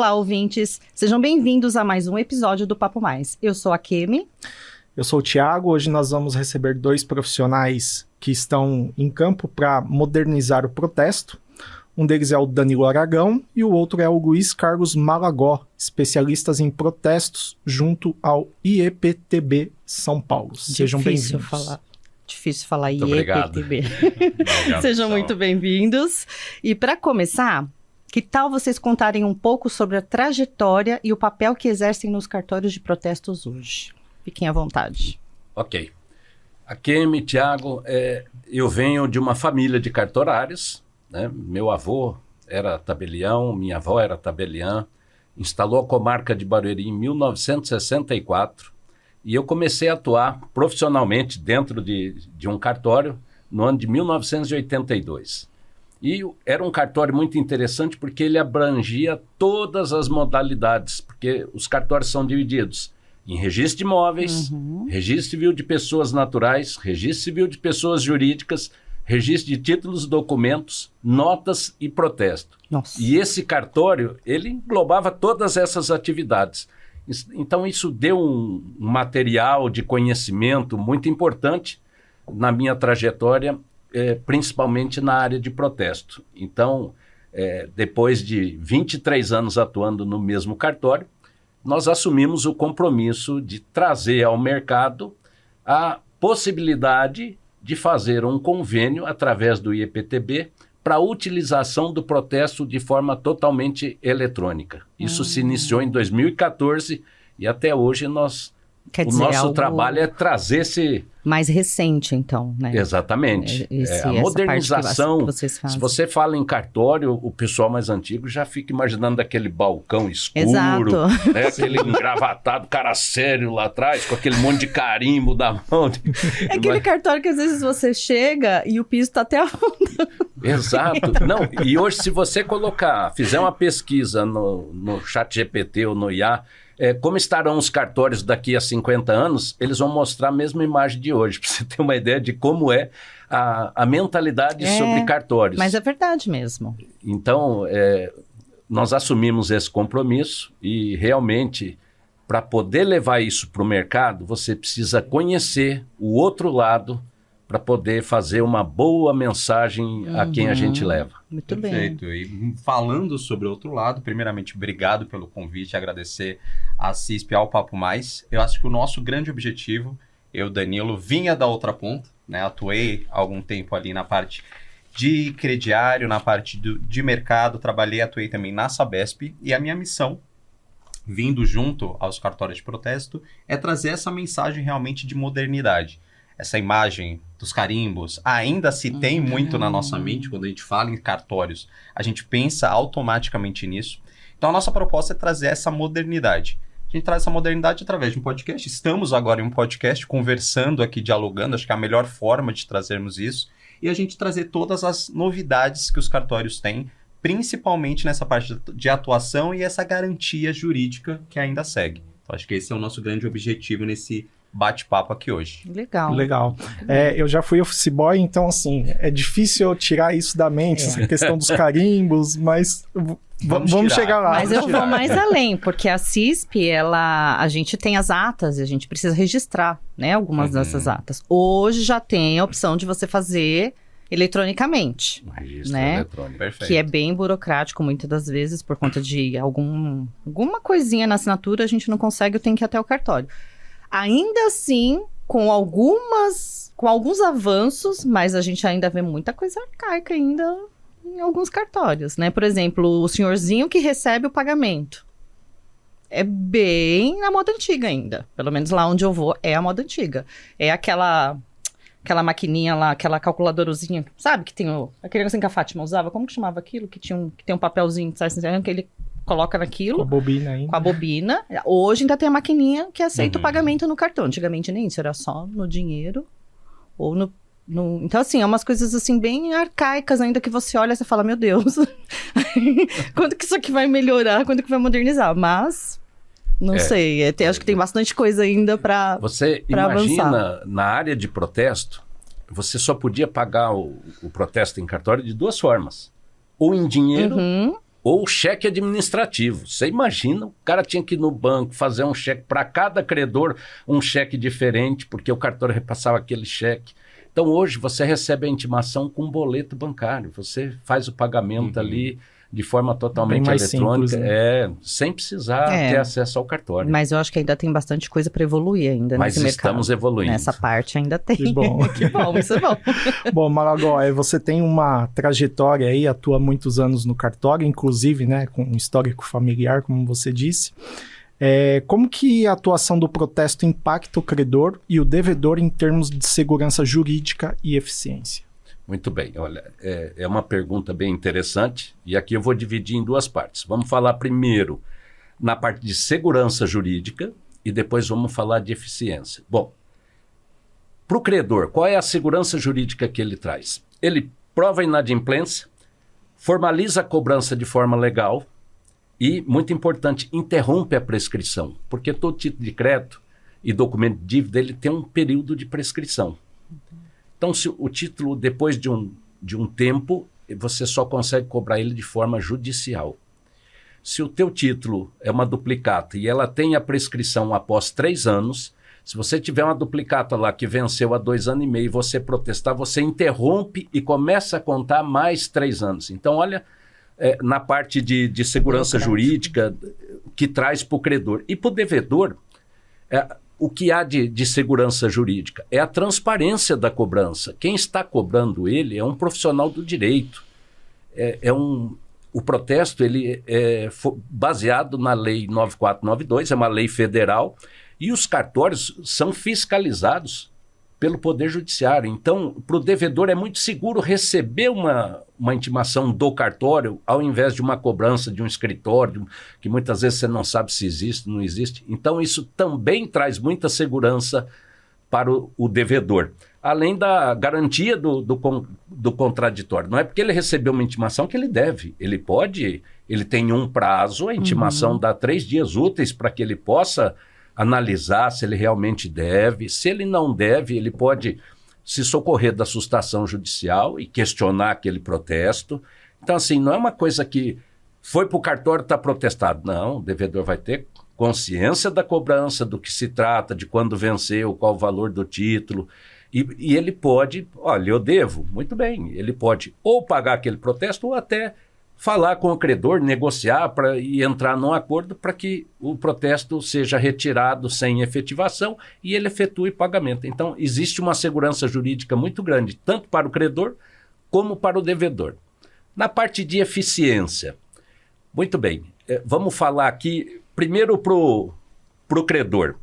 Olá, ouvintes! Sejam bem-vindos a mais um episódio do Papo Mais. Eu sou a Kemi. Eu sou o Thiago. Hoje nós vamos receber dois profissionais que estão em campo para modernizar o protesto. Um deles é o Danilo Aragão e o outro é o Luiz Carlos Malagó, especialistas em protestos junto ao IEPTB São Paulo. Sejam bem-vindos. Difícil falar muito IEPTB. Sejam muito bem-vindos. E para começar, que tal vocês contarem um pouco sobre a trajetória e o papel que exercem nos cartórios de protestos hoje? Fiquem à vontade. Ok. A Kemi, Thiago, eu venho de uma família de cartorários, né? Meu avô era tabelião, minha avó era tabeliã, instalou a comarca de Barueri em 1964 e eu comecei a atuar profissionalmente dentro de um cartório no ano de 1982. E era um cartório muito interessante porque ele abrangia todas as modalidades, porque os cartórios são divididos em registro de imóveis, registro civil de pessoas naturais, registro civil de pessoas jurídicas, registro de títulos, documentos, notas e protesto. Nossa. E esse cartório, ele englobava todas essas atividades. Então isso deu um material de conhecimento muito importante na minha trajetória, principalmente na área de protesto. Então, depois de 23 anos atuando no mesmo cartório, nós assumimos o compromisso de trazer ao mercado a possibilidade de fazer um convênio através do IEPTB para a utilização do protesto de forma totalmente eletrônica. Isso se iniciou em 2014 e até hoje nosso trabalho é trazer esse... Mais recente, então, né? Exatamente. A modernização, se você fala em cartório, o pessoal mais antigo já fica imaginando aquele balcão escuro, exato, né? Aquele engravatado, cara sério lá atrás, com aquele monte de carimbo da mão. É aquele cartório que às vezes você chega e o piso está até a fundo. Exato. Não, e hoje se você fizer uma pesquisa no ChatGPT ou no IA, como estarão os cartórios daqui a 50 anos, eles vão mostrar a mesma imagem de hoje, para você ter uma ideia de como é a mentalidade sobre cartórios. Mas é verdade mesmo. Então, nós assumimos esse compromisso e realmente, para poder levar isso para o mercado, você precisa conhecer o outro lado para poder fazer uma boa mensagem a quem a gente leva. Muito Perfeito. bem. E falando sobre o outro lado, primeiramente, obrigado pelo convite, agradecer a CISP ao Papo Mais. Eu acho que o nosso grande objetivo, eu, Danilo, vinha da outra ponta, né? Atuei há algum tempo ali na parte de crediário, na parte de mercado, atuei também na Sabesp, e a minha missão, vindo junto aos cartórios de protesto, é trazer essa mensagem realmente de modernidade. Essa imagem dos carimbos ainda se tem muito na nossa mente. Quando a gente fala em cartórios, a gente pensa automaticamente nisso. Então a nossa proposta é trazer essa modernidade. A gente traz essa modernidade através de um podcast. Estamos agora em um podcast conversando aqui, dialogando. Acho que é a melhor forma de trazermos isso. E a gente trazer todas as novidades que os cartórios têm, principalmente nessa parte de atuação e essa garantia jurídica que ainda segue. Então acho que esse é o nosso grande objetivo nesse bate-papo aqui hoje. Legal. Eu já fui office boy, então assim, é difícil eu tirar isso da mente, essa questão dos carimbos, mas vamos chegar lá. Mas eu vou mais além, porque a CISP, a gente tem as atas e a gente precisa registrar, né, algumas dessas atas. Hoje já tem a opção de você fazer eletronicamente, Registro né? eletrônico. Perfeito. Que é bem burocrático muitas das vezes, por conta de alguma coisinha na assinatura, a gente não consegue, tem que ir até o cartório. Ainda assim, com alguns avanços, mas a gente ainda vê muita coisa arcaica ainda em alguns cartórios, né? Por exemplo, o senhorzinho que recebe o pagamento. É bem na moda antiga ainda. Pelo menos lá onde eu vou, é a moda antiga. É aquela maquininha lá, aquela calculadorozinha, sabe? Que tem aquele negócio que a Fátima usava. Como que chamava aquilo? Que tem um papelzinho, sabe? Que ele coloca naquilo. Com a bobina ainda. Com a bobina. Hoje ainda tem a maquininha que aceita o pagamento no cartão. Antigamente nem isso, era só no dinheiro ou no... Então, assim, é umas coisas, assim, bem arcaicas ainda que você olha e você fala, meu Deus, quando que isso aqui vai melhorar? Quando que vai modernizar? Mas, não sei, acho que tem bastante coisa ainda para Você imagina, na área de protesto, você só podia pagar o protesto em cartório de duas formas. Ou em dinheiro, Ou cheque administrativo. Você imagina, o cara tinha que ir no banco fazer um cheque para cada credor, um cheque diferente, porque o cartório repassava aquele cheque. Então, hoje, você recebe a intimação com um boleto bancário. Você faz o pagamento ali de forma totalmente eletrônica, simples, né? sem precisar ter acesso ao cartório. Mas eu acho que ainda tem bastante coisa para evoluir ainda nesse mercado. Mas estamos evoluindo. Nessa parte ainda tem. Que bom. Que bom, isso é bom. Bom, Maragó, você tem uma trajetória aí, atua há muitos anos no cartório, inclusive, né, com um histórico familiar, como você disse. Como que a atuação do protesto impacta o credor e o devedor em termos de segurança jurídica e eficiência? Muito bem, olha, é uma pergunta bem interessante e aqui eu vou dividir em duas partes. Vamos falar primeiro na parte de segurança jurídica e depois vamos falar de eficiência. Bom, para o credor, qual é a segurança jurídica que ele traz? Ele prova a inadimplência, formaliza a cobrança de forma legal e, muito importante, interrompe a prescrição, porque todo título de crédito e documento de dívida ele tem um período de prescrição. Então, se o título, depois de um tempo, você só consegue cobrar ele de forma judicial. Se o teu título é uma duplicata e ela tem a prescrição após 3 anos, se você tiver uma duplicata lá que venceu há 2 anos e meio e você protestar, você interrompe e começa a contar mais 3 anos. Então, olha, na parte de segurança jurídica que traz para o credor. E para o devedor, o que há de segurança jurídica é a transparência da cobrança. Quem está cobrando ele é um profissional do direito. O protesto ele é baseado na Lei 9492, é uma lei federal, e os cartórios são fiscalizados pelo Poder Judiciário. Então, para o devedor é muito seguro receber uma intimação do cartório ao invés de uma cobrança de um escritório, que muitas vezes você não sabe se existe, não existe. Então, isso também traz muita segurança para o devedor. Além da garantia do contraditório. Não é porque ele recebeu uma intimação que ele deve. Ele tem um prazo, a intimação dá 3 dias úteis para que ele possa analisar se ele realmente deve. Se ele não deve, ele pode se socorrer da sustação judicial e questionar aquele protesto. Então, assim, não é uma coisa que foi para o cartório e está protestado. Não, o devedor vai ter consciência da cobrança, do que se trata, de quando venceu, qual o valor do título. E ele pode, olha, eu devo, muito bem, ele pode ou pagar aquele protesto ou até falar com o credor, negociar e entrar num acordo para que o protesto seja retirado sem efetivação e ele efetue pagamento. Então, existe uma segurança jurídica muito grande, tanto para o credor como para o devedor. Na parte de eficiência, muito bem, vamos falar aqui primeiro para o credor.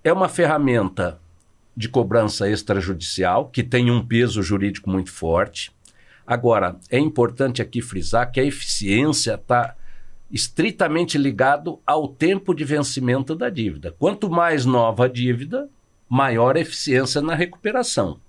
É uma ferramenta de cobrança extrajudicial que tem um peso jurídico muito forte. Agora, é importante aqui frisar que a eficiência está estritamente ligado ao tempo de vencimento da dívida. Quanto mais nova a dívida, maior a eficiência na recuperação.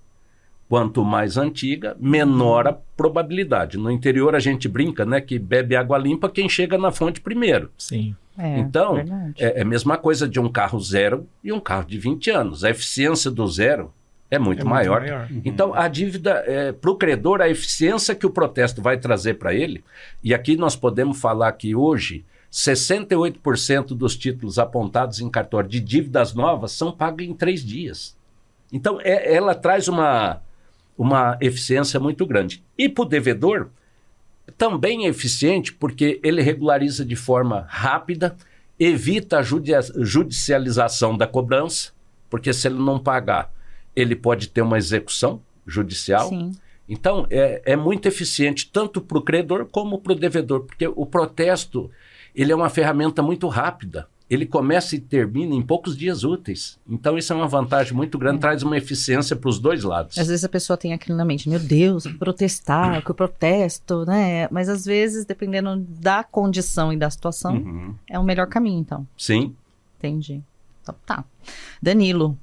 Quanto mais antiga, menor a probabilidade. No interior a gente brinca, né, que bebe água limpa quem chega na fonte primeiro. Sim. Então, é a mesma coisa de um carro zero e um carro de 20 anos. A eficiência do zero é muito maior. Então, a dívida, para o credor, a eficiência que o protesto vai trazer para ele, e aqui nós podemos falar que hoje 68% dos títulos apontados em cartório de dívidas novas são pagos em 3 dias. Então, ela traz uma eficiência muito grande. E para o devedor, também é eficiente porque ele regulariza de forma rápida, evita a judicialização da cobrança, porque se ele não pagar, ele pode ter uma execução judicial. Sim. Então, é muito eficiente tanto para o credor como para o devedor, porque o protesto ele é uma ferramenta muito rápida. Ele começa e termina em poucos dias úteis. Então, isso é uma vantagem muito grande, traz uma eficiência para os dois lados. Às vezes a pessoa tem aquilo na mente, meu Deus, protestar, que eu protesto, né? Mas às vezes, dependendo da condição e da situação, é o melhor caminho, então. Sim. Entendi. Então, tá. Danilo,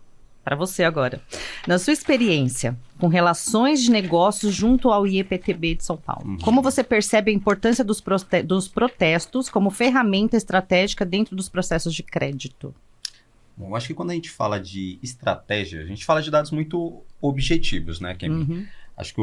para você agora. Na sua experiência com relações de negócios junto ao IEPTB de São Paulo, como você percebe a importância dos protestos como ferramenta estratégica dentro dos processos de crédito? Bom, eu acho que quando a gente fala de estratégia, a gente fala de dados muito objetivos, né? Acho que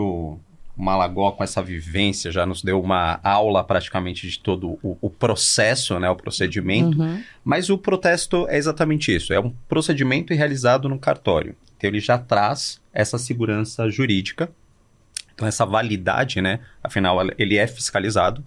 Malagó, com essa vivência, já nos deu uma aula praticamente de todo o processo, né, o procedimento. Mas o protesto é exatamente isso, é um procedimento realizado no cartório. Então ele já traz essa segurança jurídica, então essa validade, né, afinal ele é fiscalizado.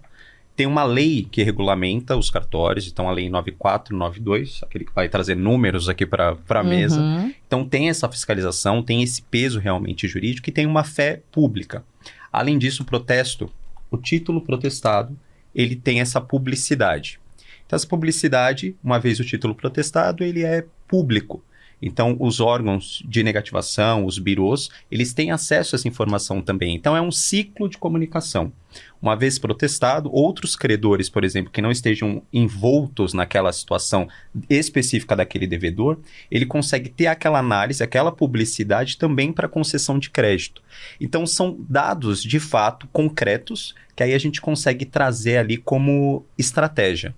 Tem uma lei que regulamenta os cartórios, então a lei 9492, aquele que vai trazer números aqui para a mesa. Então tem essa fiscalização, tem esse peso realmente jurídico e tem uma fé pública. Além disso, o protesto, o título protestado, ele tem essa publicidade. Então essa publicidade, uma vez o título protestado, ele é público. Então, os órgãos de negativação, os birôs, eles têm acesso a essa informação também. Então, é um ciclo de comunicação. Uma vez protestado, outros credores, por exemplo, que não estejam envoltos naquela situação específica daquele devedor, ele consegue ter aquela análise, aquela publicidade também para concessão de crédito. Então, são dados, de fato, concretos, que aí a gente consegue trazer ali como estratégia.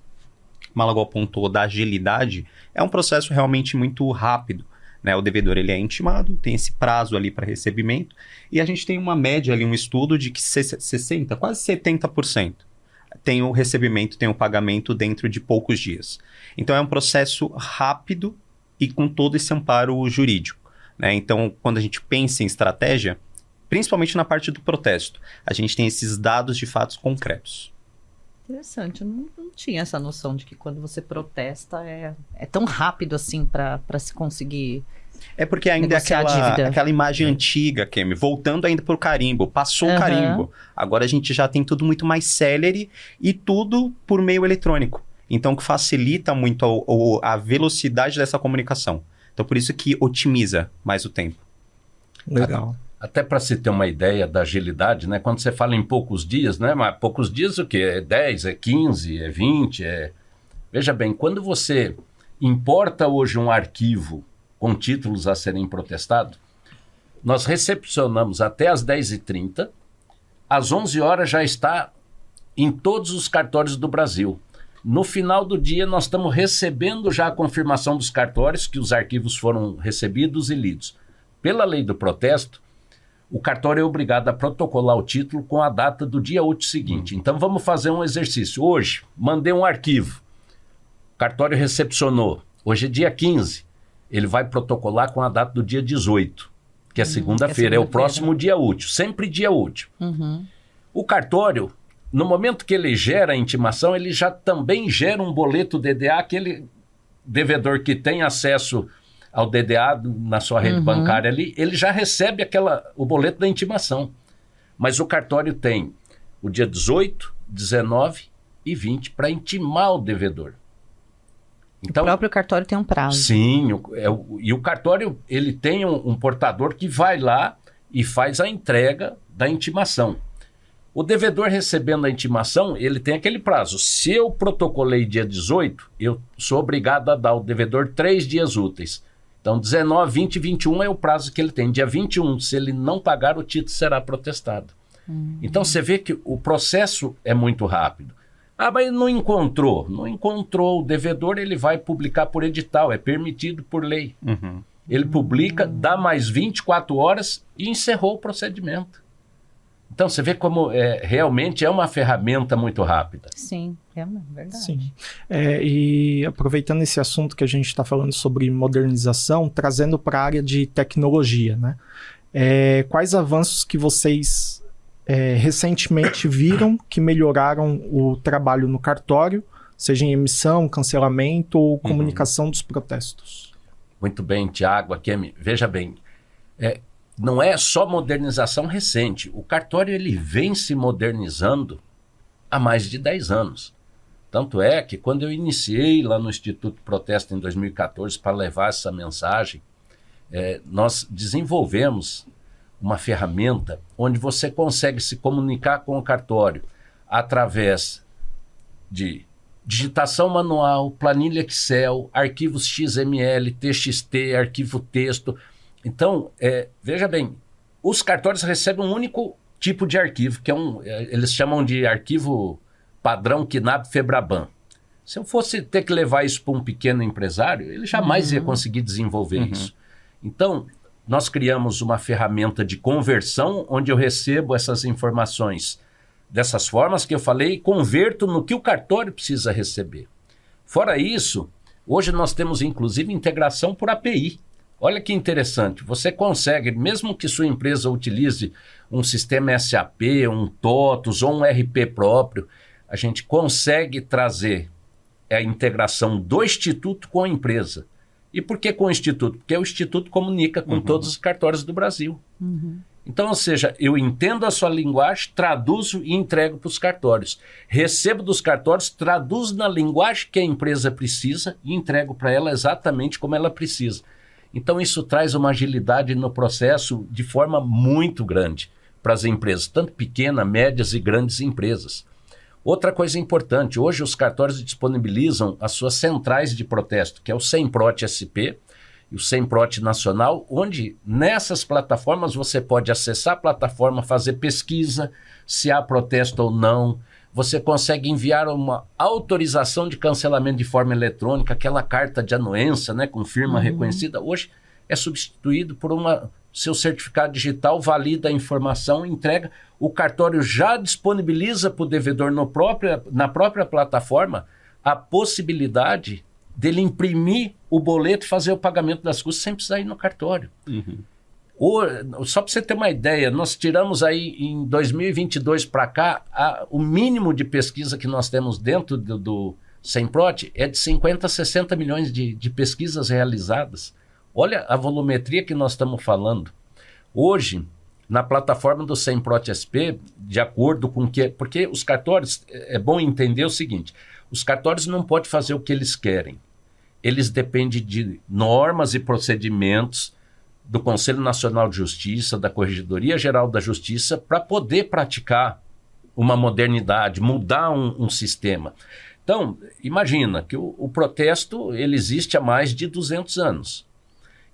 Malagó apontou da agilidade, é um processo realmente muito rápido, né? O devedor ele é intimado, tem esse prazo ali para recebimento, e a gente tem uma média ali, um estudo de que 60%, quase 70% tem o recebimento, tem o pagamento dentro de poucos dias. Então é um processo rápido e com todo esse amparo jurídico, né? Então, quando a gente pensa em estratégia, principalmente na parte do protesto, a gente tem esses dados de fatos concretos. Interessante, eu não tinha essa noção de que quando você protesta é tão rápido assim para se conseguir. É porque ainda é aquela imagem antiga, Kemi, voltando ainda para o carimbo, passou o carimbo. Agora a gente já tem tudo muito mais célere e tudo por meio eletrônico. Então, que facilita muito a velocidade dessa comunicação. Então, por isso que otimiza mais o tempo. Legal. Até para se ter uma ideia da agilidade, né? Quando você fala em poucos dias, né? Mas poucos dias o quê? É 10, é 15, é 20, Veja bem, quando você importa hoje um arquivo com títulos a serem protestados, nós recepcionamos até às 10h30, às 11 horas já está em todos os cartórios do Brasil. No final do dia, nós estamos recebendo já a confirmação dos cartórios que os arquivos foram recebidos e lidos. Pela lei do protesto, o cartório é obrigado a protocolar o título com a data do dia útil seguinte. Então, vamos fazer um exercício. Hoje, mandei um arquivo. O cartório recepcionou. Hoje é dia 15. Ele vai protocolar com a data do dia 18, que é segunda-feira. É o próximo dia útil. Sempre dia útil. O cartório, no momento que ele gera a intimação, ele já também gera um boleto DDA, aquele devedor que tem acesso ao DDA na sua rede bancária ali, ele já recebe o boleto da intimação. Mas o cartório tem o dia 18, 19 e 20 para intimar o devedor. Então, o próprio cartório tem um prazo. Sim, e o cartório ele tem um portador que vai lá e faz a entrega da intimação. O devedor recebendo a intimação, ele tem aquele prazo. Se eu protocolei dia 18, eu sou obrigado a dar ao devedor 3 dias úteis. Então, 19, 20 e 21 é o prazo que ele tem. Dia 21, se ele não pagar, o título será protestado. Então, você vê que o processo é muito rápido. Ah, mas não encontrou. Não encontrou. O devedor ele vai publicar por edital, é permitido por lei. Ele publica, dá mais 24 horas e encerrou o procedimento. Então, você vê como realmente é uma ferramenta muito rápida. Sim, é verdade. Sim. E aproveitando esse assunto que a gente está falando sobre modernização, trazendo para a área de tecnologia, né? Quais avanços que vocês recentemente viram que melhoraram o trabalho no cartório, seja em emissão, cancelamento ou comunicação dos protestos? Muito bem, Tiago, Kemi. Veja bem, não é só modernização recente. O cartório ele vem se modernizando há mais de 10 anos. Tanto é que quando eu iniciei lá no Instituto Protesto em 2014 para levar essa mensagem, nós desenvolvemos uma ferramenta onde você consegue se comunicar com o cartório através de digitação manual, planilha Excel, arquivos XML, TXT, arquivo texto. Então, veja bem, os cartórios recebem um único tipo de arquivo, que eles chamam de arquivo padrão KNAB FEBRABAN. Se eu fosse ter que levar isso para um pequeno empresário, ele jamais ia conseguir desenvolver isso. Então, nós criamos uma ferramenta de conversão, onde eu recebo essas informações dessas formas que eu falei e converto no que o cartório precisa receber. Fora isso, hoje nós temos inclusive integração por API. Olha que interessante, você consegue, mesmo que sua empresa utilize um sistema SAP, um TOTUS ou um RP próprio, a gente consegue trazer a integração do Instituto com a empresa. E por que com o Instituto? Porque o Instituto comunica com todos os cartórios do Brasil. Então, ou seja, eu entendo a sua linguagem, traduzo e entrego para os cartórios. Recebo dos cartórios, traduzo na linguagem que a empresa precisa e entrego para ela exatamente como ela precisa. Então, isso traz uma agilidade no processo de forma muito grande para as empresas, tanto pequenas, médias e grandes empresas. Outra coisa importante, hoje os cartórios disponibilizam as suas centrais de protesto, que é o SEMPROT SP e o SEMPROT Nacional, onde nessas plataformas você pode acessar a plataforma, fazer pesquisa, se há protesto ou não. Você consegue enviar uma autorização de cancelamento de forma eletrônica, aquela carta de anuência, né, com firma reconhecida. Hoje é substituído por seu certificado digital, valida a informação, entrega. O cartório já disponibiliza para o devedor na própria plataforma a possibilidade dele imprimir o boleto e fazer o pagamento das custas sem precisar ir no cartório. Só para você ter uma ideia, nós tiramos aí em 2022 para cá, o mínimo de pesquisa que nós temos dentro do SEMPROT é de 50 a 60 milhões de pesquisas realizadas. Olha a volumetria que nós estamos falando. Hoje, na plataforma do SEMPROT SP, de acordo com que... Porque os cartórios, é bom entender o seguinte, os cartórios não podem fazer o que eles querem. Eles dependem de normas e procedimentos do Conselho Nacional de Justiça, da Corregedoria Geral da Justiça, para poder praticar uma modernidade, mudar um sistema. Então, imagina que o protesto ele existe há mais de 200 anos.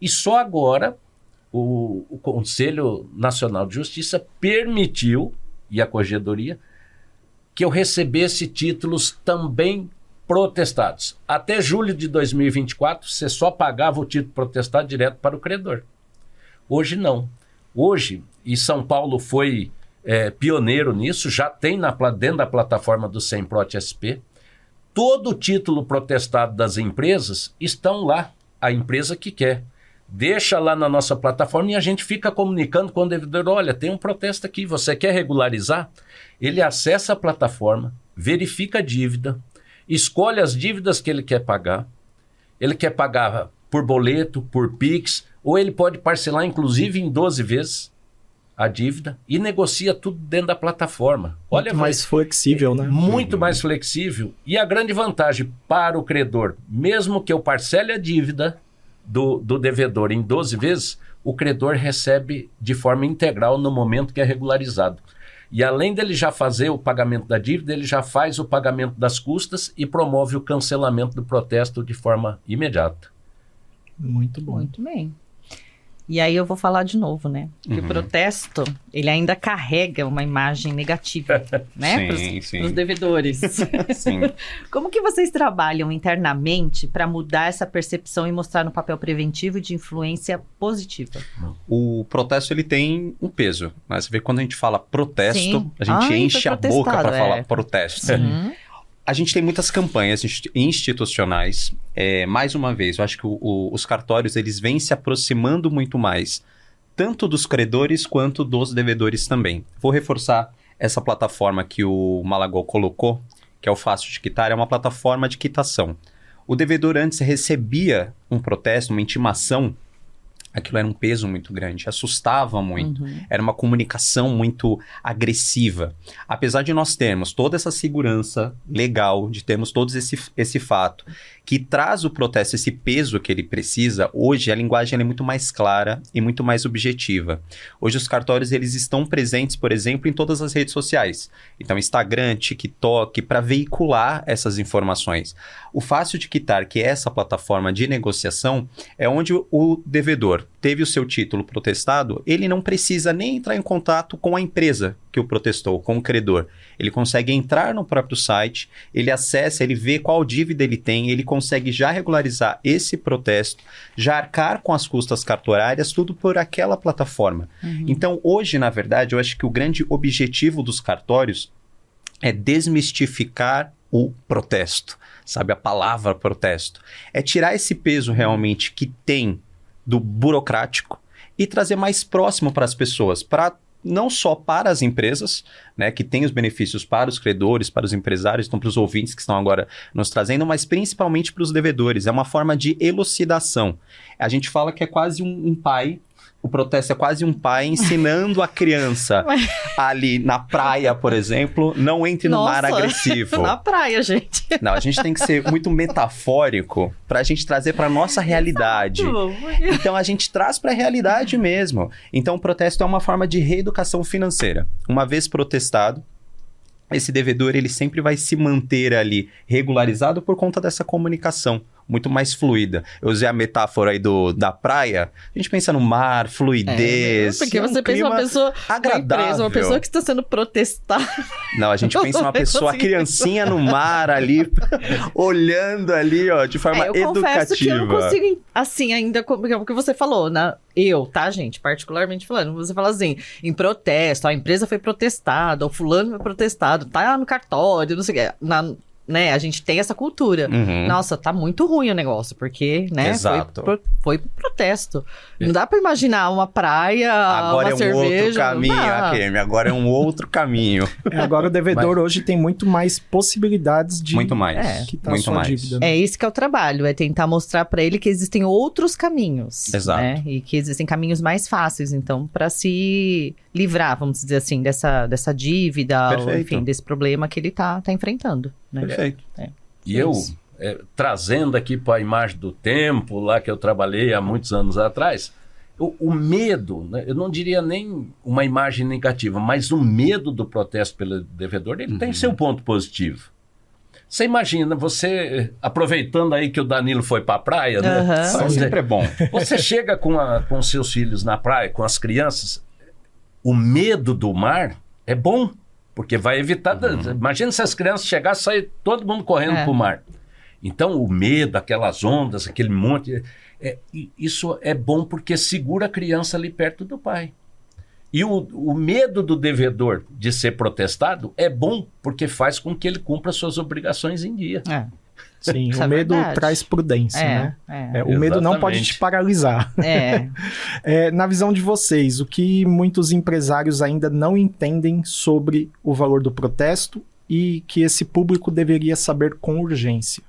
E só agora o Conselho Nacional de Justiça permitiu, e a Corregedoria, que eu recebesse títulos também protestados. Até julho de 2024, você só pagava o título protestado direto para o credor. Hoje não. Hoje, e São Paulo foi pioneiro nisso, já tem dentro da plataforma do SEMPROT SP, todo o título protestado das empresas estão lá, a empresa que quer. Deixa lá na nossa plataforma e a gente fica comunicando com o devedor, olha, tem um protesto aqui, você quer regularizar? Ele acessa a plataforma, verifica a dívida, escolhe as dívidas que ele quer pagar por boleto, por Pix, ou ele pode parcelar inclusive em 12 vezes a dívida e negocia tudo dentro da plataforma. Muito mais flexível, né? Muito mais flexível. E a grande vantagem para o credor, mesmo que eu parcele a dívida do devedor em 12 vezes, o credor recebe de forma integral no momento que é regularizado. E além dele já fazer o pagamento da dívida, ele já faz o pagamento das custas e promove o cancelamento do protesto de forma imediata. Muito bom. Muito bem. E aí eu vou falar de novo, né? Que o protesto, ele ainda carrega uma imagem negativa, né? Para os devedores. Sim. Como que vocês trabalham internamente para mudar essa percepção e mostrar no papel preventivo de influência positiva? O protesto, ele tem um peso. Né? Você vê quando a gente fala protesto, Sim. a gente enche a boca para falar protesto. Sim. A gente tem muitas campanhas institucionais. Mais uma vez, eu acho que os cartórios eles vêm se aproximando muito mais, tanto dos credores quanto dos devedores também. Vou reforçar essa plataforma que o Malagol colocou, que é o Fácil de Quitar, é uma plataforma de quitação. O devedor antes recebia um protesto, uma intimação, aquilo era um peso muito grande, assustava muito, era uma comunicação muito agressiva. Apesar de nós termos toda essa segurança legal, de termos todo esse fato, que traz o protesto esse peso que ele precisa, hoje a linguagem é muito mais clara e muito mais objetiva. Hoje os cartórios eles estão presentes, por exemplo, em todas as redes sociais. Então Instagram, TikTok, para veicular essas informações. O Fácil de Quitar, que é essa plataforma de negociação, é onde o devedor credor teve o seu título protestado, ele não precisa nem entrar em contato com a empresa que o protestou, com o credor. Ele consegue entrar no próprio site, ele acessa, ele vê qual dívida ele tem, ele consegue já regularizar esse protesto, já arcar com as custas cartorárias, tudo por aquela plataforma. Então, hoje, na verdade, eu acho que o grande objetivo dos cartórios é desmistificar o protesto, sabe? A palavra protesto. É tirar esse peso realmente que tem do burocrático e trazer mais próximo para as pessoas, não só para as empresas, né, que têm os benefícios para os credores, para os empresários, então para os ouvintes que estão agora nos trazendo, mas principalmente para os devedores. É uma forma de elucidação. A gente fala que é quase um pai. O protesto é quase um pai ensinando a criança ali na praia, por exemplo, não entre no mar agressivo. Na praia, gente. Não, a gente tem que ser muito metafórico para a gente trazer para nossa realidade. Então a gente traz para a realidade mesmo. Então o protesto é uma forma de reeducação financeira. Uma vez protestado, esse devedor ele sempre vai se manter ali regularizado por conta dessa comunicação muito mais fluida. Eu usei a metáfora aí da praia, a gente pensa no mar, fluidez. Porque você pensa uma pessoa agradável. Uma pessoa que está sendo protestada. Não, a gente pensa uma pessoa, criancinha no mar ali, olhando ali, ó, de forma educativa. Eu confesso que eu não consigo, assim, ainda, porque você falou, né? Tá, gente, particularmente falando, você fala assim, em protesto, a empresa foi protestada, o fulano foi protestado, tá no cartório, não sei o que, né, a gente tem essa cultura. Nossa, tá muito ruim o negócio, porque, né, foi pro protesto. Não dá pra imaginar uma praia, agora uma cerveja. Outro caminho, Akemi, agora é um outro caminho. Agora o devedor hoje tem muito mais possibilidades de muito mais. quitar muito sua mais. dívida. É esse que é o trabalho, é tentar mostrar pra ele que existem outros caminhos. Exato. Né, e que existem caminhos mais fáceis, então, pra se livrar, vamos dizer assim, dessa dívida, ou, enfim, desse problema que ele tá enfrentando. Né? Perfeito. E eu, trazendo aqui para a imagem do tempo, lá que eu trabalhei há muitos anos atrás, o medo, né, eu não diria nem uma imagem negativa, mas o medo do protesto pelo devedor, ele tem seu ponto positivo. Você imagina, você, aproveitando aí que o Danilo foi para a praia, né? Sempre é bom. Você chega com seus filhos na praia, com as crianças, o medo do mar é bom. Porque vai evitar... Imagina se as crianças chegassem e sair todo mundo correndo para o mar. Então, o medo, aquelas ondas, aquele monte... isso é bom porque segura a criança ali perto do pai. E o medo do devedor de ser protestado é bom porque faz com que ele cumpra suas obrigações em dia. Sim, o medo traz prudência, né? O medo não pode te paralisar. Na visão de vocês, o que muitos empresários ainda não entendem sobre o valor do protesto e que esse público deveria saber com urgência?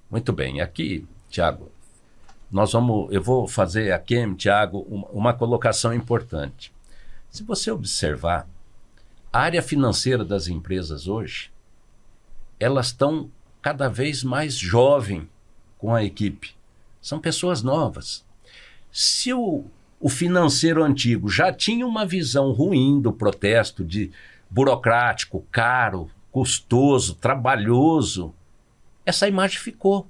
Muito bem. Aqui, Tiago, eu vou fazer aqui, Tiago, uma colocação importante. Se você observar, a área financeira das empresas hoje, elas estão cada vez mais jovem com a equipe. São pessoas novas. Se o financeiro antigo já tinha uma visão ruim do protesto, de burocrático, caro, custoso, trabalhoso, essa imagem ficou.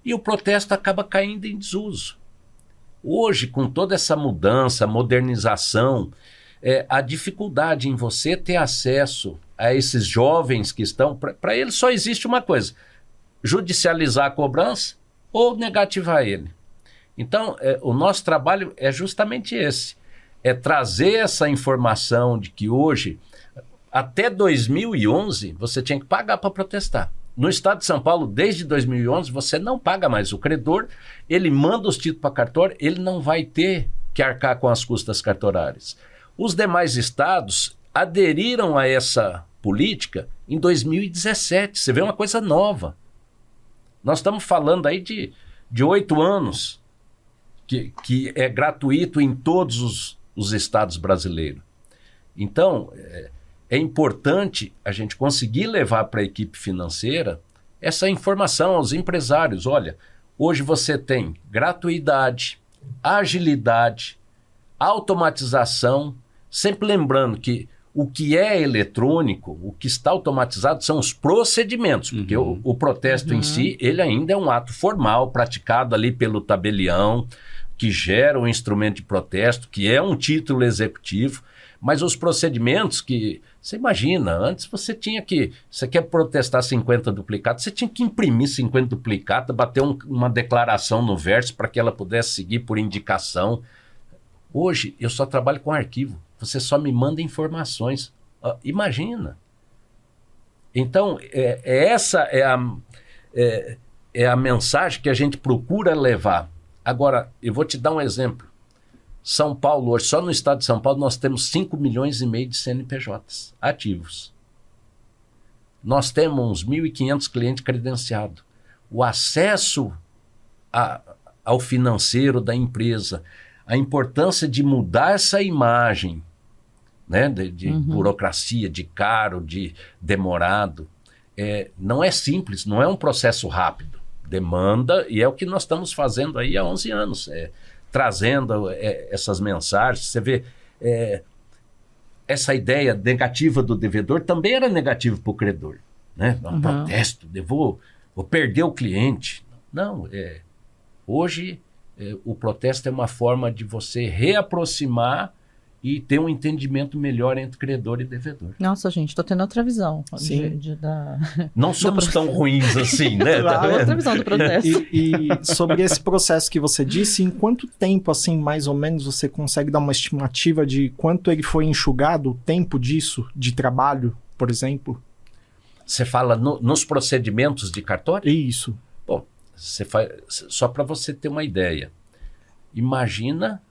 E o protesto acaba caindo em desuso. Hoje, com toda essa mudança, modernização, a dificuldade em você ter acesso a esses jovens que estão... Para eles só existe uma coisa: judicializar a cobrança ou negativar ele. Então, o nosso trabalho é justamente esse. É trazer essa informação de que hoje, até 2011, você tinha que pagar para protestar. No estado de São Paulo, desde 2011, você não paga mais. O credor, ele manda os títulos para cartório, ele não vai ter que arcar com as custas cartorárias. Os demais estados aderiram a essa política em 2017. Você vê uma coisa nova. Nós estamos falando aí de 8 anos que é gratuito em todos os estados brasileiros. Então, é importante a gente conseguir levar para a equipe financeira essa informação aos empresários. Olha, hoje você tem gratuidade, agilidade, automatização, sempre lembrando que o que é eletrônico, o que está automatizado são os procedimentos, porque o protesto em si, ele ainda é um ato formal, praticado ali pelo tabelião, que gera um instrumento de protesto, que é um título executivo, mas os procedimentos que... Você imagina, antes você quer protestar 50 duplicados, você tinha que imprimir 50 duplicados, bater uma declaração no verso para que ela pudesse seguir por indicação. Hoje, eu só trabalho com arquivo. Você só me manda informações. Imagina. Então, essa é a mensagem que a gente procura levar. Agora, eu vou te dar um exemplo. São Paulo, hoje, só no estado de São Paulo, nós temos 5 milhões e meio de CNPJs ativos. Nós temos 1.500 clientes credenciados. O acesso ao financeiro da empresa, a importância de mudar essa imagem, né, de burocracia, de caro, de demorado, não é simples, não é um processo rápido. Demanda, e é o que nós estamos fazendo aí há 11 anos, trazendo essas mensagens. Você vê, essa ideia negativa do devedor também era negativa para o credor. Né? Um protesto, vou perder o cliente. Não, hoje o protesto é uma forma de você reaproximar e ter um entendimento melhor entre credor e devedor. Nossa, gente, tô tendo outra visão. Sim. Não somos tão ruins assim, né? Claro. Outra visão do processo. E sobre esse processo que você disse, em quanto tempo, assim, mais ou menos, você consegue dar uma estimativa de quanto ele foi enxugado, o tempo disso, de trabalho, por exemplo? Você fala nos procedimentos de cartório? Isso. Bom, só para você ter uma ideia. Imagina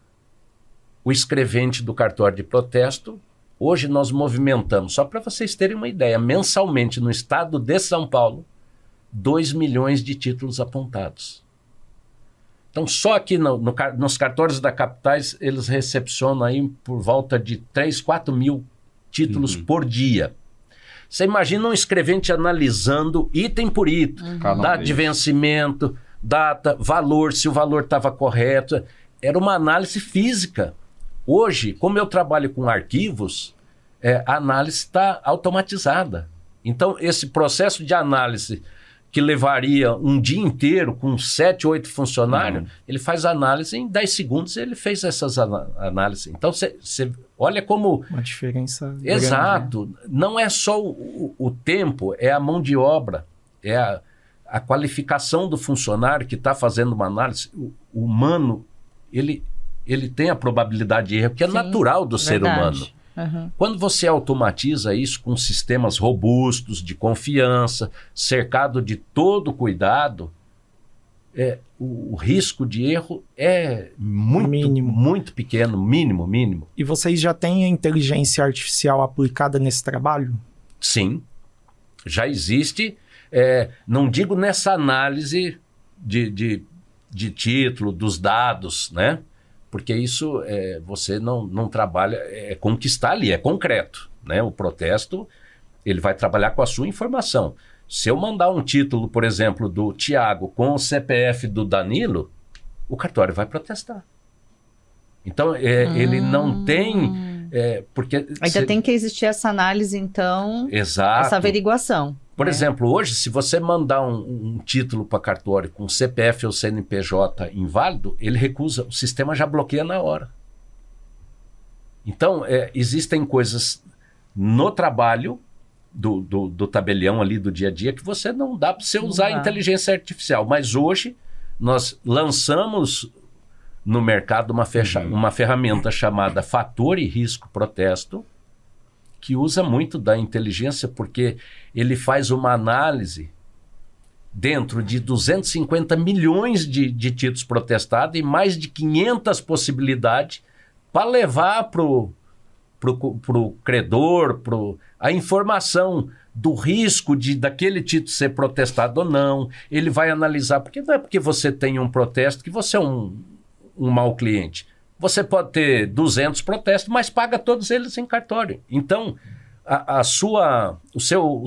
o escrevente do cartório de protesto. Hoje nós movimentamos, só para vocês terem uma ideia, mensalmente no estado de São Paulo, 2 milhões de títulos apontados. Então, só aqui nos cartórios da capitais, eles recepcionam aí por volta de 3, 4 mil títulos por dia. Você imagina um escrevente analisando item por item, data de vencimento, data, valor, se o valor estava correto. Era uma análise física. Hoje, como eu trabalho com arquivos, a análise está automatizada. Então, esse processo de análise que levaria um dia inteiro com 7, 8 funcionários, ele faz análise em 10 segundos, ele fez essas análises. Então, você olha como... Uma diferença Exato. grande. Não é só o tempo, é a mão de obra, é a qualificação do funcionário que está fazendo uma análise. O humano, ele tem a probabilidade de erro, que é natural do ser humano. Quando você automatiza isso com sistemas robustos, de confiança, cercado de todo cuidado, o risco de erro é muito pequeno, mínimo. E vocês já têm a inteligência artificial aplicada nesse trabalho? Sim, já existe. Não digo nessa análise de título, dos dados, né? Porque isso você não trabalha com o que está ali, é concreto. Né? O protesto ele vai trabalhar com a sua informação. Se eu mandar um título, por exemplo, do Tiago com o CPF do Danilo, o cartório vai protestar. Então, ele não tem... porque Ainda tem que existir essa análise, então, Exato. Essa averiguação. Por exemplo, hoje, se você mandar um título para cartório com CPF ou CNPJ inválido, ele recusa, o sistema já bloqueia na hora. Então, existem coisas no trabalho do tabelião ali do dia a dia que você não dá para você usar a inteligência artificial. Mas hoje, nós lançamos no mercado uma ferramenta chamada Fator e Risco Protesto, que usa muito da inteligência, porque ele faz uma análise dentro de 250 milhões de títulos protestados e mais de 500 possibilidades para levar para o credor a informação do risco daquele título ser protestado ou não. Ele vai analisar, porque não é porque você tem um protesto que você é um mau cliente. Você pode ter 200 protestos, mas paga todos eles em cartório. Então, o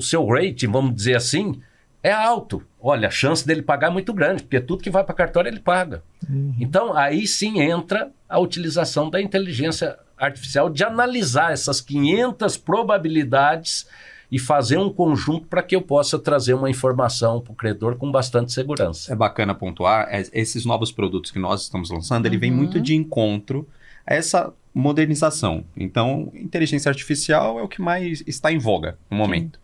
seu rating, vamos dizer assim, é alto. Olha, a chance dele pagar é muito grande, porque tudo que vai para cartório ele paga. Então, aí sim entra a utilização da inteligência artificial de analisar essas 500 probabilidades e fazer um conjunto para que eu possa trazer uma informação para o credor com bastante segurança. É bacana pontuar, esses novos produtos que nós estamos lançando, ele vem muito de encontro a essa modernização. Então, inteligência artificial é o que mais está em voga no momento.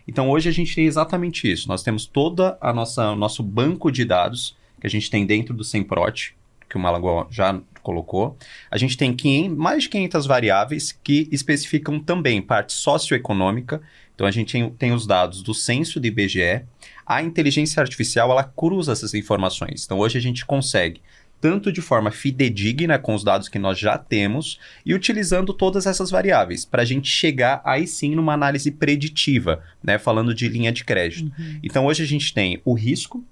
Então, hoje a gente tem exatamente isso. Nós temos toda a nosso banco de dados que a gente tem dentro do Semprot, que o Malagó já colocou. A gente tem mais de 500 variáveis que especificam também parte socioeconômica. Então, a gente tem os dados do censo do IBGE. A inteligência artificial, ela cruza essas informações. Então, hoje a gente consegue, tanto de forma fidedigna com os dados que nós já temos e utilizando todas essas variáveis para a gente chegar aí sim numa análise preditiva, né, falando de linha de crédito. Então, hoje a gente tem o risco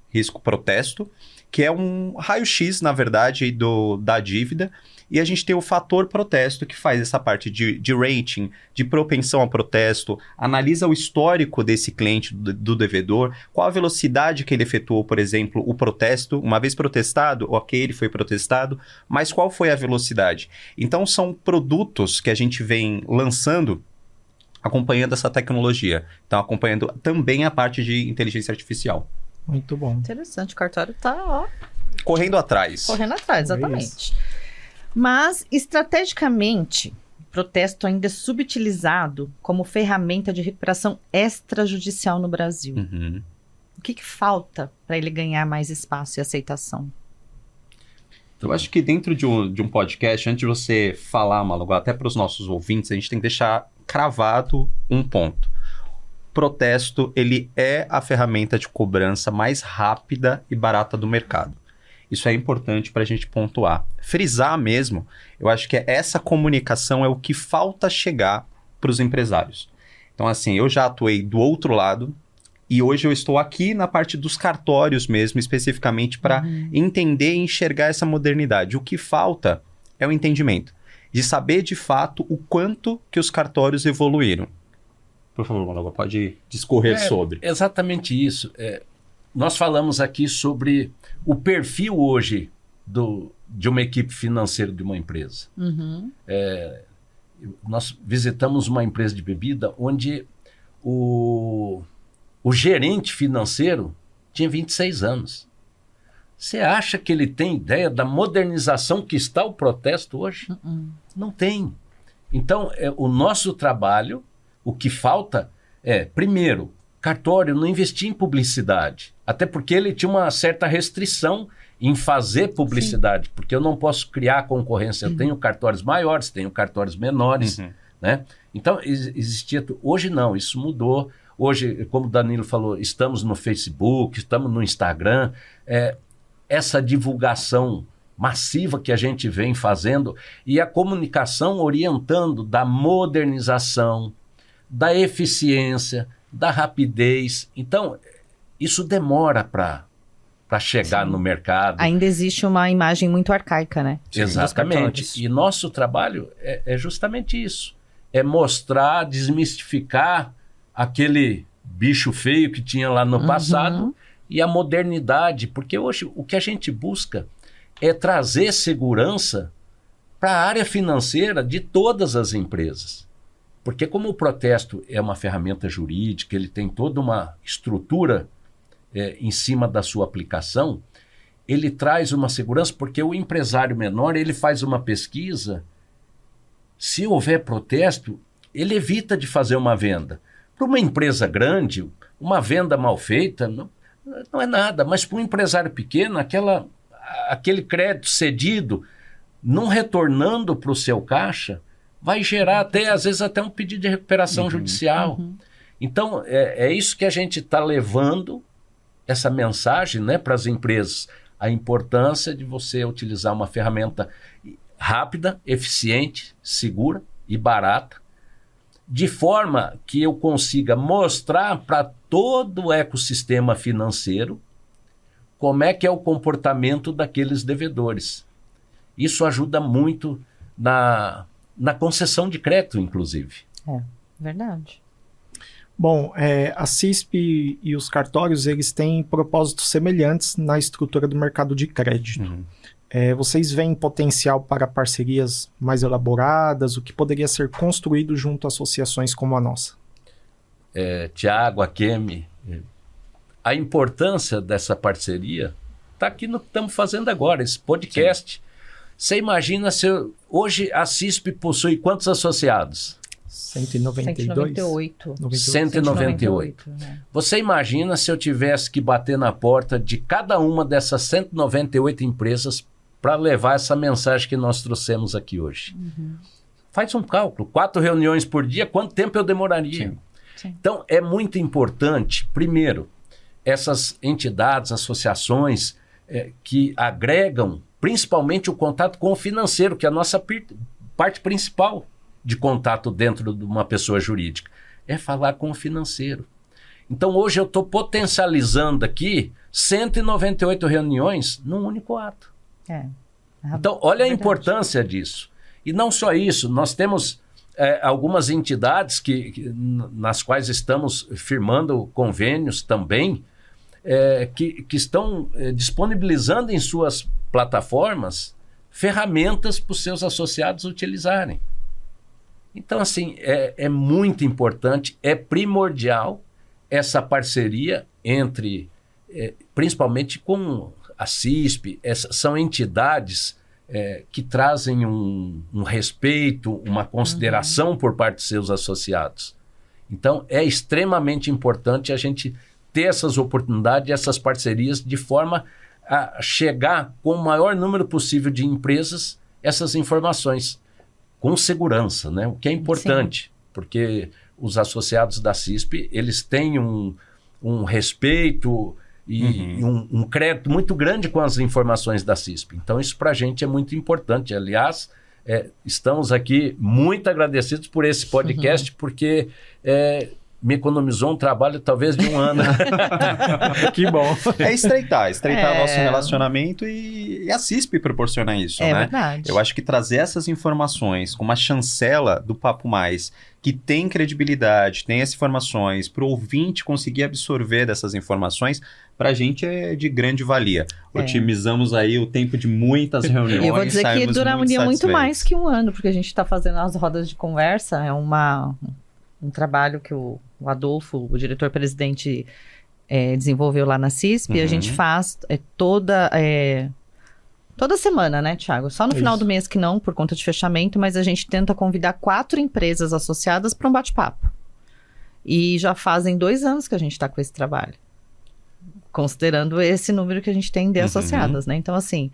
protesto, que é um raio-x, na verdade, da dívida, e a gente tem o fator protesto, que faz essa parte de rating, de propensão a protesto, analisa o histórico desse cliente, do devedor, qual a velocidade que ele efetuou, por exemplo, o protesto, uma vez protestado, ok, ele foi protestado, mas qual foi a velocidade? Então, são produtos que a gente vem lançando acompanhando essa tecnologia. Então, acompanhando também a parte de inteligência artificial. Muito bom. Interessante, o cartório tá, Correndo atrás. correndo atrás, exatamente. Mas, estrategicamente, o protesto ainda é subutilizado como ferramenta de recuperação extrajudicial no Brasil. O que falta para ele ganhar mais espaço e aceitação? Eu acho que dentro de um podcast, antes de você falar, Malagó, até para os nossos ouvintes, a gente tem que deixar cravado um ponto. Protesto, ele é a ferramenta de cobrança mais rápida e barata do mercado. Isso é importante para a gente pontuar. Frisar mesmo, eu acho que essa comunicação é o que falta chegar para os empresários. Então, assim, eu já atuei do outro lado e hoje eu estou aqui na parte dos cartórios mesmo, especificamente para entender e enxergar essa modernidade. O que falta é o entendimento de saber de fato o quanto que os cartórios evoluíram. Por favor, Malagó, pode discorrer sobre. Exatamente isso. Nós falamos aqui sobre o perfil hoje de uma equipe financeira de uma empresa. Nós visitamos uma empresa de bebida onde o gerente financeiro tinha 26 anos. Você acha que ele tem ideia da modernização que está o protesto hoje? Não tem. Então, o nosso trabalho, o que falta é, primeiro, cartório não investia em publicidade, até porque ele tinha uma certa restrição em fazer publicidade, porque eu não posso criar concorrência. Eu tenho cartórios maiores, tenho cartórios menores, né? Então, existia... Hoje não, isso mudou. Hoje, como o Danilo falou, estamos no Facebook, estamos no Instagram. Essa divulgação massiva que a gente vem fazendo e a comunicação orientando da modernização, da eficiência, da rapidez. Então, isso demora para chegar no mercado. Ainda existe uma imagem muito arcaica, né? Exatamente. E nosso trabalho é justamente isso. É mostrar, desmistificar aquele bicho feio que tinha lá no passado e a modernidade. Porque hoje o que a gente busca é trazer segurança para a área financeira de todas as empresas. Porque como o protesto é uma ferramenta jurídica, ele tem toda uma estrutura em cima da sua aplicação, ele traz uma segurança, porque o empresário menor, ele faz uma pesquisa, se houver protesto, ele evita de fazer uma venda. Para uma empresa grande, uma venda mal feita não é nada, mas para um empresário pequeno, aquele crédito cedido, não retornando para o seu caixa, vai gerar às vezes até um pedido de recuperação judicial. Então, é isso que a gente está levando, essa mensagem, né, para as empresas. A importância de você utilizar uma ferramenta rápida, eficiente, segura e barata, de forma que eu consiga mostrar para todo o ecossistema financeiro como é que é o comportamento daqueles devedores. Isso ajuda muito na concessão de crédito, inclusive. Verdade. Bom, a CISP e os cartórios, eles têm propósitos semelhantes na estrutura do mercado de crédito. Vocês veem potencial para parcerias mais elaboradas, o que poderia ser construído junto a associações como a nossa? Tiago, a Kemi, a importância dessa parceria está aqui no que estamos fazendo agora, esse podcast. Você imagina se hoje a CISP possui quantos associados? 198. 198. Né? Você imagina se eu tivesse que bater na porta de cada uma dessas 198 empresas para levar essa mensagem que nós trouxemos aqui hoje? Faz um cálculo, 4 reuniões por dia, quanto tempo eu demoraria? Sim. Então, é muito importante, primeiro, essas entidades, associações que agregam principalmente o contato com o financeiro, que é a nossa parte principal de contato dentro de uma pessoa jurídica, é falar com o financeiro. Então, hoje eu estou potencializando aqui 198 reuniões num único ato. Então, olha a importância disso. E não só isso, nós temos algumas entidades nas quais estamos firmando convênios também, que estão disponibilizando em suas plataformas ferramentas para os seus associados utilizarem. Então, assim, é muito importante, é primordial essa parceria entre, principalmente com a CISP, são entidades que trazem um respeito, uma consideração por parte de seus associados. Então, é extremamente importante a gente ter essas oportunidades, essas parcerias, de forma a chegar com o maior número possível de empresas essas informações, com segurança, né? O que é importante, porque os associados da CISP, eles têm um respeito e um crédito muito grande com as informações da CISP. Então, isso para a gente é muito importante. Aliás, estamos aqui muito agradecidos por esse podcast, porque me economizou um trabalho talvez de um ano. Que bom. É estreitar o nosso relacionamento e a CISP proporciona isso, né? Verdade. Eu acho que trazer essas informações com uma chancela do Papo Mais, que tem credibilidade, tem essas informações, para o ouvinte conseguir absorver dessas informações, para a gente é de grande valia. Otimizamos aí o tempo de muitas reuniões. Eu vou dizer que duraria muito mais satisfeitos. que um ano, porque a gente está fazendo as rodas de conversa, um trabalho que o Adolfo, o diretor-presidente, desenvolveu lá na CISP, e a gente faz toda semana, né, Thiago? Só no final do mês que não, por conta de fechamento, mas a gente tenta convidar 4 empresas associadas para um bate-papo. E já fazem 2 anos que a gente está com esse trabalho, considerando esse número que a gente tem de associadas, né? Então, assim,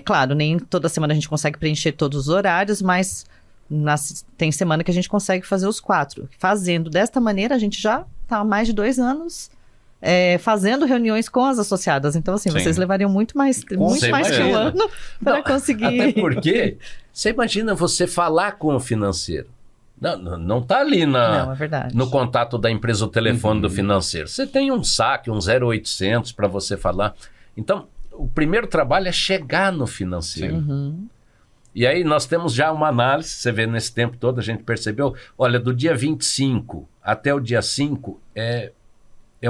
claro, nem toda semana a gente consegue preencher todos os horários, mas tem semana que a gente consegue fazer os 4. Fazendo desta maneira, a gente já está há mais de 2 anos fazendo reuniões com as associadas. Então, assim, vocês levariam muito mais que um ano para conseguir. Até porque, você imagina você falar com o financeiro. Não está ali Não, é verdade. no contato da empresa, o telefone do financeiro. Você tem um saque, um 0800 para você falar. Então, o primeiro trabalho é chegar no financeiro. E aí nós temos já uma análise, você vê nesse tempo todo, a gente percebeu, olha, do dia 25 até o dia 5 é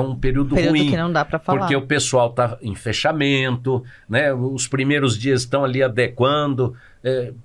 um período ruim. Que não dá para falar. Porque o pessoal está em fechamento, né? Os primeiros dias estão ali adequando.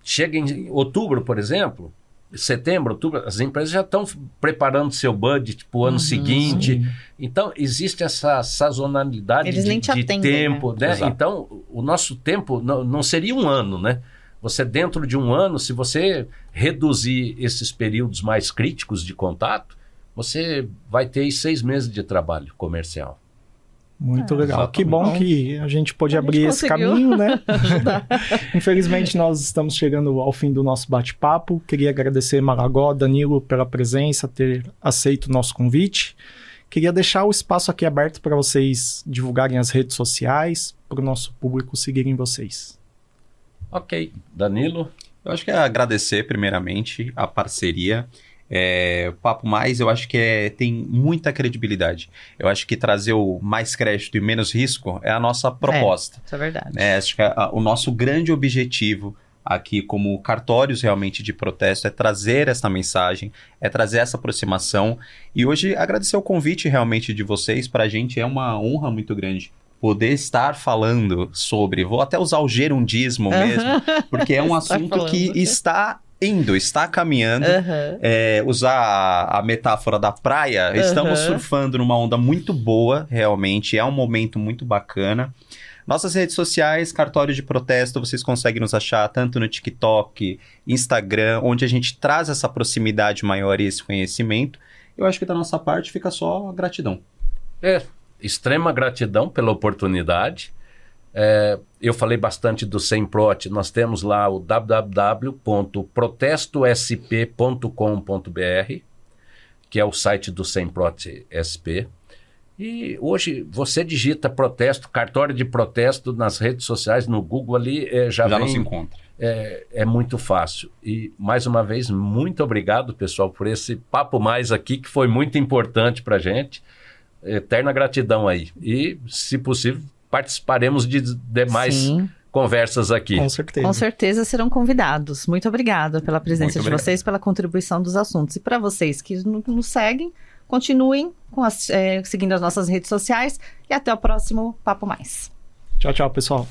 Chega em outubro, por exemplo, setembro, outubro, as empresas já estão preparando seu budget para o ano seguinte. Então, existe essa sazonalidade de tempo. Né? Então, o nosso tempo não seria um ano, né? Você, dentro de um ano, se você reduzir esses períodos mais críticos de contato, você vai ter 6 meses de trabalho comercial. Muito legal. Que bom que a gente pôde abrir esse caminho, né? Infelizmente, nós estamos chegando ao fim do nosso bate-papo. Queria agradecer Maragó, Danilo, pela presença, ter aceito o nosso convite. Queria deixar o espaço aqui aberto para vocês divulgarem as redes sociais, para o nosso público seguirem vocês. Ok. Danilo? Eu acho que é agradecer, primeiramente, a parceria. O Papo Mais, eu acho que tem muita credibilidade. Eu acho que trazer o mais crédito e menos risco é a nossa proposta. Isso é verdade. Acho que o nosso grande objetivo aqui, como cartórios realmente de protesto, é trazer essa mensagem, é trazer essa aproximação. E hoje, agradecer o convite realmente de vocês. Para a gente é uma honra muito grande poder estar falando sobre, vou até usar o gerundismo mesmo, porque é um assunto que está indo, está caminhando. Usar a metáfora da praia, estamos surfando numa onda muito boa, realmente, é um momento muito bacana. Nossas redes sociais, Cartório de Protesto, vocês conseguem nos achar tanto no TikTok, Instagram, onde a gente traz essa proximidade maior e esse conhecimento. Eu acho que da nossa parte fica só gratidão. Extrema gratidão pela oportunidade. Eu falei bastante do SEMPROT, nós temos lá o www.protestosp.com.br, que é o site do SEMPROT SP. E hoje você digita protesto, cartório de protesto nas redes sociais, no Google ali, já não se encontra. É muito fácil. E mais uma vez, muito obrigado, pessoal, por esse papo mais aqui, que foi muito importante para a gente. Eterna gratidão aí. E, se possível, participaremos de demais conversas aqui. Com certeza. Com certeza serão convidados. Muito obrigada pela presença de vocês, pela contribuição dos assuntos. E para vocês que nos seguem, continuem seguindo as nossas redes sociais e até o próximo Papo Mais. Tchau, tchau, pessoal.